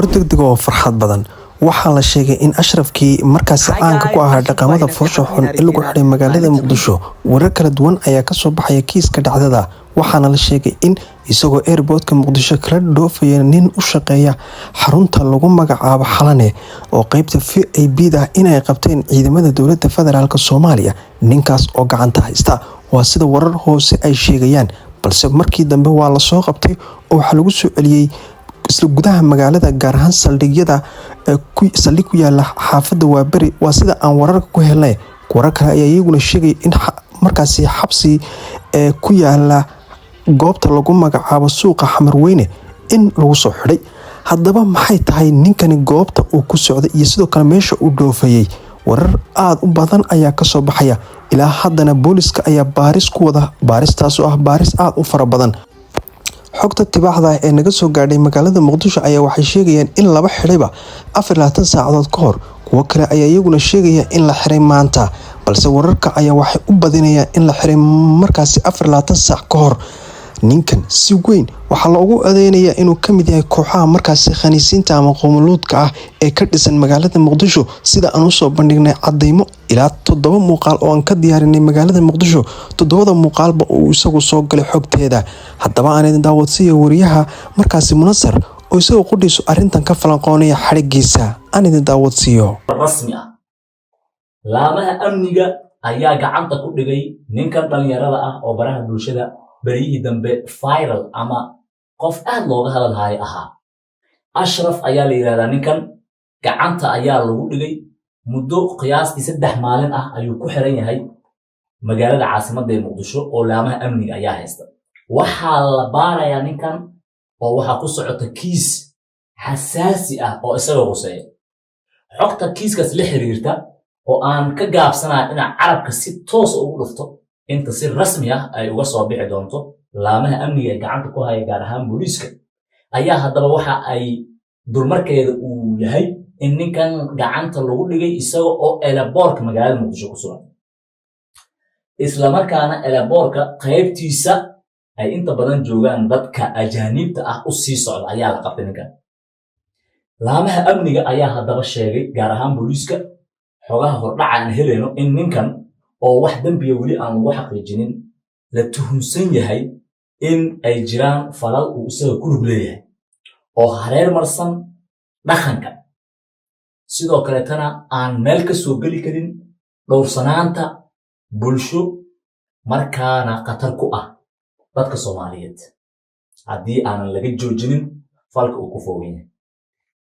degdeg oo farxad badan waxaa la sheegay in Ashrafkii markaasi caanka ku ahaa dhaqamada foosha xun in lagu xiray magaalada Muqdisho. Warar kala duwan ayaa ka soo baxaya kiiska dhacdada, waxaana la sheegay in isagoo airportka Muqdisho kala dhoofaya nin u shaqeeya xarunta lagu magacaabo Xalane oo qaybta VIP-da inay qabteen ciidamada dowladda federaalka Soomaaliya. Ninkaas oo gacanta haysta waa sida warar hoose ay sheegayaan, balse markii dambe waa la soo qabtay oo waxa lagu soo celiyay isla gudaha magaalada, gaar ahaan saldhigyada saldhig ku yaala xaafadda Waaberi. waa sida aan wararka ku helnay. Warar kale ayaa iyaguna sheegay in markaasi xabsi ku yaala goobta lagu magacaabo suuqa Xamarweyne in lagu soo xiray. Haddaba maxay tahay ninkani goobta uu ku socday iyo sidoo kale meesha uu dhoofayay? Warar aad u badan ayaa ka soo baxaya. Ilaa haddana booliska ayaa baaris ku wada, baaristaas oo ah baaris aad u fara badan. xogta tibaaxda ee naga soo gaadhay magaalada Muqdisho ayaa waxay sheegayaan in laba xirayba 24 saacadood ka hor. kuwa kale ayaa iyaguna sheegaya in la xiray maanta, balse wararka ayaa waxay u badinayaan in la xiray markaasi 24 saac ka hor. ninkan si weyn waxaa loogu adeynaya inuu ka mid yahay kooxaha markaasi khaniisiinta ama qowmuluudka ah ee ka dhisan magaalada Muqdisho, sida aan u soo bandhignay cadeymo ilaa 7 muuqaal oo aan ka diyaarinay magaalada Muqdisho. 7 muuqaalba uu isagu soo galay xogteeda. haddaba aan idin daawadsiiyo wariyaha markaasi Munasar oo isagoo qudhiisu arrintan ka falanqoonaya xarigiisa. aan idin daawadsiiyo. rasmi ah laamaha amniga ayaa gacanta ku dhigay ninkan dhalinyarada ah oo baraha bulshada bariyihii dambe viral ama qof aad looga hadalhayo ahaa. Ashraf ayaa la yiraahdaa. ninkan gacanta ayaa lagu dhigay muddo qiyaastii 3 maalin ah ayuu ku xiran yahay magaalada caasimadda ee Muqdisho oo laamaha amniga ayaa haysta. waxaa la baarayaa ninkan oo waxaa ku socota kiis xasaasi ah oo isaga quseeya. xogta kiiskaas la xiriirta oo aan ka gaabsanayo inaan carabka si toos ugu dhufto inta si rasmi ah ay uga soo bixi doonto laamaha amniga ee gacanta ku haya gaar ahaan booliiska ayaa haddaba waxa ay dulmarkeeda uu yahay in ninkan gacanta lagu dhigay isaga oo elaboorka magaalada Muqdisho ku sugan, isla markaana elaboorka qaybtiisa ay inta badan joogaan dadka ajaanibta ah u sii socda ayaa la qabtay ninkan. laamaha amniga ayaa haddaba sheegay gaar ahaan booliiska xogaha hordhaca aan helayno in ninkan oo wax dambiya weli aan lagu xaqiijinin la tuhunsan yahay in ay jiraan falal uu isaga ku lug leeyahay oo hareer marsan dhaqanka, sidoo kaleetana aan meel ka soo geli karin dhowrsanaanta bulsho, markaana khatar ku ah dadka Soomaaliyeed haddii aanan laga joojinin falka uu ku fogan yahay.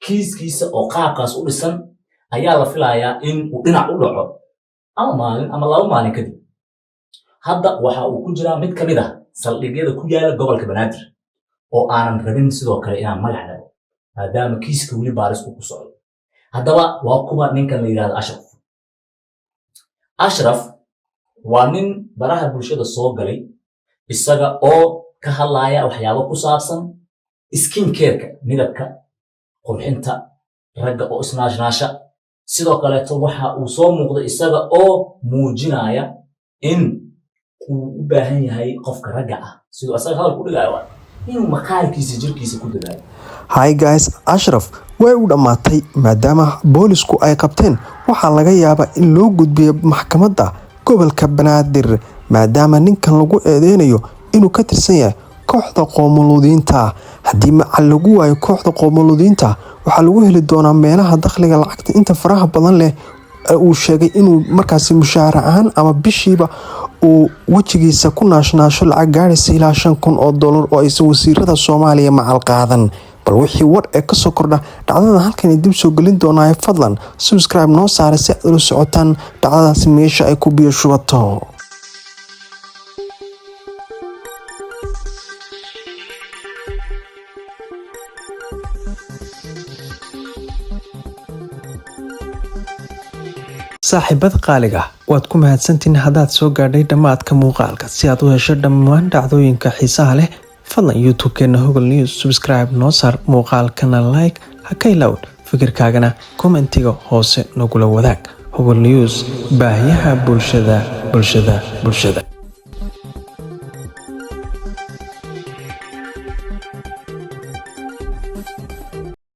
kiiskiisa oo qaabkaas u dhisan ayaa la filayaa in uu dhinac u dhaco ama maalin ama 2 maalin kadib. hadda waxa uu ku jiraa mid ka mid ah saldhigyada ku yaala gobolka Banaadir oo aanan rabin sidoo kale inaan magac dhaho maadaama kiiska weli baaris ku socdo. haddaba waa kuwa ninkan la yiraahdo Ashraf. Ashraf waa nin baraha bulshada soo galay isaga oo ka hadlaya waxyaabo ku saabsan skin care-ka, midabka, qurxinta ragga oo isnaashnaasha. sidoo kaleeto waxa uu soo muuqday isaga oo muujinaya in uu u baahan yahay qofka ragga ah sidoo asaga hadal ku dhigayo inuu maqaalkiisa jirkiisa ku dadaalo. Hi guys, Ashraf way u dhamaatay maadaama boolisku ay qabteen. waxaa laga yaabaa in loo gudbiyo maxkamadda gobolka Banaadir maadaama ninkan lagu eedeynayo inuu ka tirsan yahay kooxda qowmuludiinta. haddii macal lagu waayo kooxda qowmuludiinta waxaa lagu heli doonaa meelaha dakhliga lacagta inta faraha badan leh. uu sheegay inuu markaasi mushaar ahaan ama bishiiba uu wajigiisa ku naashnaasho lacag gaaraysa ilaa $5,000 oo aysan wasiirada Soomaaliya macal qaadan. bal wixii war ee ka soo kordha dhacdada halkan dib soo gelin doonaa. fadlan subscribe noo saara si aad ula socotaan dhacdadaasi meesha ay ku biyo shubato. saaxiibada qaaliga waad ku mahadsantiin haddaad soo gaadhay dhammaadka muuqaalka. si aad u hesho dhammaan dhacdooyinka xiisaha leh fadlan youtube-keena Hogol News subscribe noo saar, muuqaalkana like, ha ka ilaawn fikirkaagana kommentiga hoose nagula wadaag. Hogol News baahiyaha bulshada.